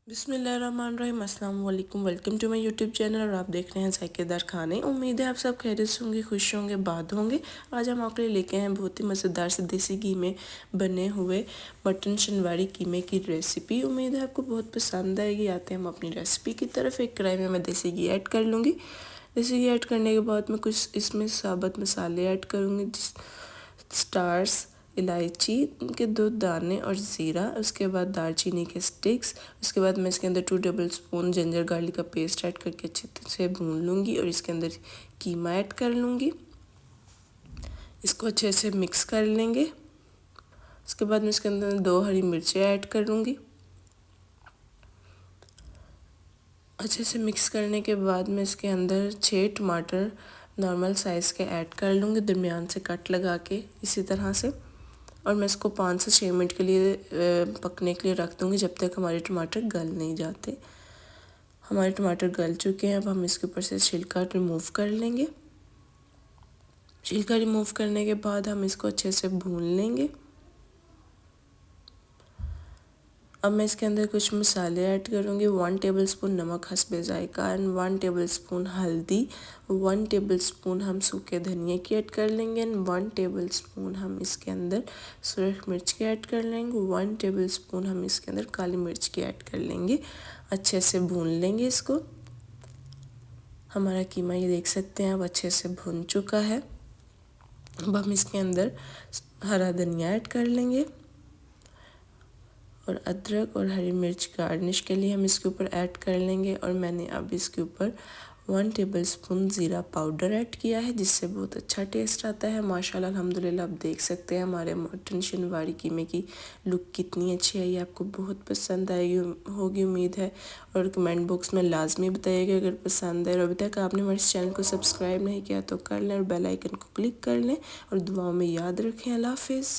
बिस्मिल्लाहिर्रहमानिर्रहीम, अस्सलाम वालेकुम। Welcome to my YouTube channel और आप देख रहे हैं जायकेदार खाने। उम्मीद है आप सब खैरियत से होंगे, खुश होंगे, बाद होंगे। आज हम आपके लिए लेके हैं बहुत ही मज़ेदार से देसी घी में बने हुए मटन शनवारी कीमे की रेसिपी। उम्मीद है आपको बहुत पसंद आएगी। आते हैं हम अपनी रेसिपी की तरफ। एक कढ़ाई में मैं देसी घी ऐड कर लूँगी। देसी घी ऐड करने के बाद मैं कुछ इसमें साबुत मसाले ऐड करूँगी, स्टार्स, इलायची के 2 दाने और ज़ीरा, उसके बाद दालचीनी के स्टिक्स। उसके बाद मैं इसके अंदर 2 टेबल स्पून जिंजर गार्लिक का पेस्ट ऐड करके अच्छे से भून लूँगी और इसके अंदर कीमा ऐड कर लूँगी। इसको अच्छे से मिक्स कर लेंगे। उसके बाद मैं इसके अंदर 2 हरी मिर्चें ऐड कर लूँगी। अच्छे से मिक्स करने के बाद मैं इसके अंदर 6 टमाटर नॉर्मल साइज़ के ऐड कर लूँगी, दरमियान से कट लगा के इसी तरह से। और मैं इसको 5 से 6 मिनट के लिए पकने के लिए रख दूँगी, जब तक हमारे टमाटर गल नहीं जाते। हमारे टमाटर गल चुके हैं। अब हम इसके ऊपर से छिलका रिमूव कर लेंगे। छिलका रिमूव करने के बाद हम इसको अच्छे से भून लेंगे। अब मैं इसके अंदर कुछ मसाले ऐड करूँगी। 1 टेबलस्पून नमक हस्बे ज़ायका एंड 1 टेबलस्पून हल्दी, 1 टेबलस्पून हम सूखे धनिया की ऐड कर लेंगे एंड 1 टेबलस्पून हम इसके अंदर सुरख मिर्च की ऐड कर लेंगे। 1 टेबलस्पून हम इसके अंदर काली मिर्च की ऐड कर लेंगे। अच्छे से भून लेंगे इसको। हमारा कीमा ये देख सकते हैं अब अच्छे से भुन चुका है। अब हम इसके अंदर हरा धनिया ऐड कर लेंगे और अदरक और हरी मिर्च गार्निश के लिए हम इसके ऊपर ऐड कर लेंगे। और मैंने अब इसके ऊपर 1 टेबलस्पून ज़ीरा पाउडर ऐड किया है, जिससे बहुत अच्छा टेस्ट आता है। माशाल्लाह अल्हम्दुलिल्लाह, आप देख सकते हैं हमारे मटन शनवारी कीमे की लुक कितनी अच्छी आई है। आपको बहुत पसंद आएगी होगी उम्मीद है। और कमेंट बॉक्स में लाजमी बताइएगा अगर पसंद है। और अभी तक आपने हमारे चैनल को सब्सक्राइब नहीं किया तो कर लें और बेल आइकन को क्लिक कर लें। और दुआओं में याद रखें। अल्लाह हाफिज़।